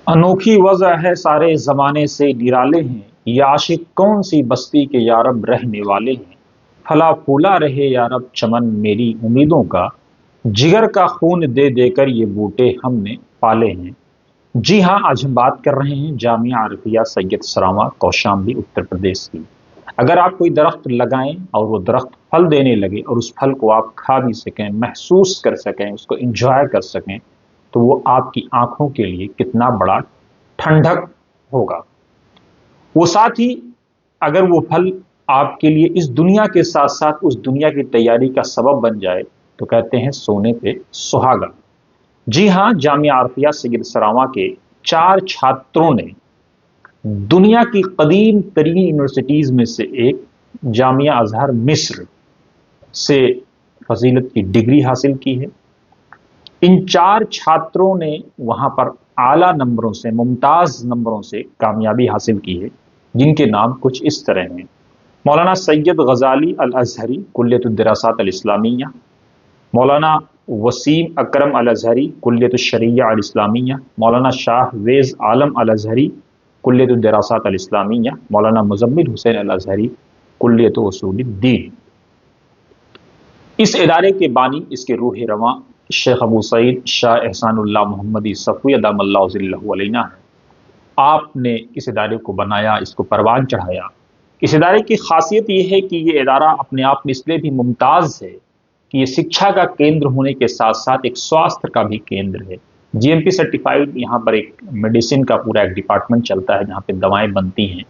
अनोखी वजह है सारे जमाने से निराले हैं, ये आशिक कौन सी बस्ती के यारब रहने वाले हैं। फला फूला रहे यारब चमन मेरी उम्मीदों का, जिगर का खून दे देकर ये बूटे हमने पाले हैं। जी हाँ, आज हम बात कर रहे हैं जामिया आरफिया सैयद सरावा कौशाम्बी उत्तर प्रदेश की। अगर आप कोई दरख्त लगाएं और वो दरख्त फल देने लगे और उस फल को आप खा भी सकें, महसूस कर सकें, उसको एंजॉय कर सकें, तो वो आपकी आंखों के लिए कितना बड़ा ठंडक होगा। वो साथ ही अगर वो फल आपके लिए इस दुनिया के साथ साथ उस दुनिया की तैयारी का सबब बन जाए तो कहते हैं सोने पे सुहागा। जी हाँ, जामिया आरफिया सैयद सरावा के 4 छात्रों ने दुनिया की कदीम तरीन यूनिवर्सिटीज में से एक जामिया अजहर मिस्र से फजीलत की डिग्री हासिल की है। इन 4 छात्रों ने वहां पर आला नंबरों से, मुमताज नंबरों से कामयाबी हासिल की है, जिनके नाम कुछ इस तरह हैं। मौलाना सैयद गजाली अल अजहरी कुल्लियतुद्दरासात अल इस्लामिया, मौलाना वसीम अकरम अल अजहरी कुल्लियतुश्शरिया अल इस्लामिया, मौलाना शाह वेज आलम अल अजहरी कुल्लियतुद्दरासात अल इस्लामिया, मौलाना मुजम्मिल हुसैन अल अजहरी कुल्लियत उसूलुद्दीन। इस इदारे के बानी, इसके रूह रवां शेख अबू सईद शाह एहसानुल्लाह मोहम्मदी सफ़वी अदामल्लाहु ज़िल्लहु अलैना है। आपने इस इदारे को बनाया, इसको परवान चढ़ाया। इस इदारे की खासियत यह है कि ये इदारा अपने आप में इसलिए भी मुमताज़ है कि ये शिक्षा का केंद्र होने के साथ साथ एक स्वास्थ्य का भी केंद्र है। जीएमपी सर्टिफाइड यहाँ पर एक मेडिसिन का पूरा एक डिपार्टमेंट चलता है जहाँ पे दवाएं बनती हैं,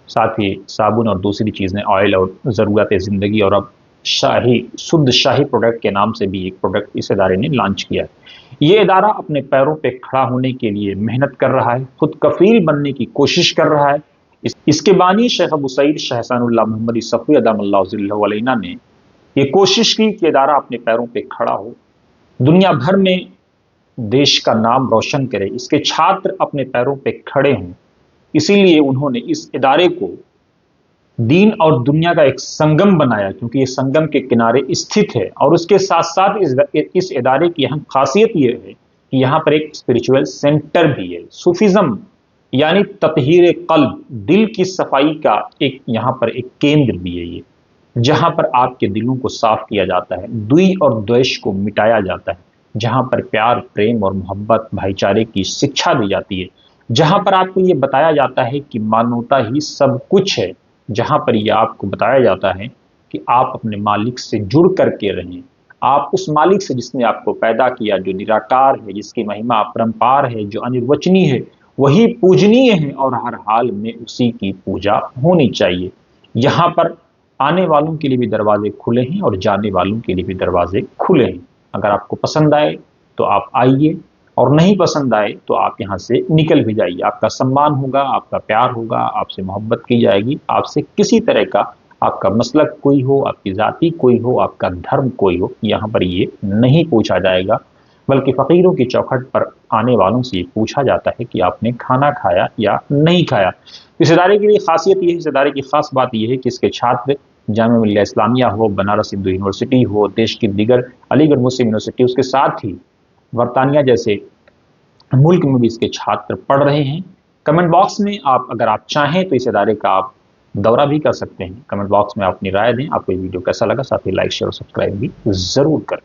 साथ ही साबुन और दूसरी चीज़ें, ऑयल और ज़रूरत ज़िंदगी, और अब शुद्ध शाही प्रोडक्ट के नाम से भी एक प्रोडक्ट इस इदारे ने लॉन्च किया है। ये इदारा अपने पैरों पे खड़ा होने के लिए मेहनत कर रहा है, खुद कफील बनने की कोशिश कर रहा है। इसके बानी शेख अबू सईद शाह एहसानुल्लाह मोहम्मदी सफ़वी अदामल्लाहु ज़िल्लहु अलैना ने ये कोशिश की कि इदारा अपने पैरों पे खड़ा हो, दुनिया भर में देश का नाम रोशन करे, इसके छात्र अपने पैरों पे खड़े हों। इसीलिए उन्होंने इस इदारे को दीन और दुनिया का एक संगम बनाया, क्योंकि ये संगम के किनारे स्थित है। और उसके साथ साथ इस इदारे की अहम खासियत ये है कि यहाँ पर एक स्पिरिचुअल सेंटर भी है। सूफिज्म यानी ततहीर कल्ब, दिल की सफाई का एक यहाँ पर एक केंद्र भी है ये, जहाँ पर आपके दिलों को साफ किया जाता है, द्वेष और द्वेष को मिटाया जाता है, जहाँ पर प्यार, प्रेम और मोहब्बत, भाईचारे की शिक्षा दी जाती है, जहाँ पर आपको ये बताया जाता है कि मानवता ही सब कुछ है, जहाँ पर यह आपको बताया जाता है कि आप अपने मालिक से जुड़ करके रहें। आप उस मालिक से जिसने आपको पैदा किया, जो निराकार है, जिसकी महिमा अपरंपार है, जो अनिर्वचनीय है, वही पूजनीय है और हर हाल में उसी की पूजा होनी चाहिए। यहाँ पर आने वालों के लिए भी दरवाजे खुले हैं और जाने वालों के लिए भी दरवाजे खुले हैं। अगर आपको पसंद आए तो आप आइए, और नहीं पसंद आए तो आप यहाँ से निकल भी जाइए। आपका सम्मान होगा, आपका प्यार होगा, आपसे मोहब्बत की जाएगी। आपसे किसी तरह का, आपका मसलक कोई हो, आपकी जाति कोई हो, आपका धर्म कोई हो, यहाँ पर ये नहीं पूछा जाएगा, बल्कि फ़कीरों की चौखट पर आने वालों से ये पूछा जाता है कि आपने खाना खाया या नहीं खाया। इस इदारे की खासियत ये है, इस इदारे की खास बात यह है कि इसके छात्र जामिया मिल्लिया इस्लामिया हो, बनारस हिंदू यूनिवर्सिटी हो, देश की दीगर अलीगढ़ मुस्लिम यूनिवर्सिटी, उसके साथ ही बरतानिया जैसे मुल्क में भी इसके छात्र पढ़ रहे हैं। कमेंट बॉक्स में आप, अगर आप चाहें तो इस इदारे का आप दौरा भी कर सकते हैं। कमेंट बॉक्स में आप अपनी राय दें, आपको ये वीडियो कैसा लगा, साथ ही लाइक, शेयर और सब्सक्राइब भी ज़रूर करें।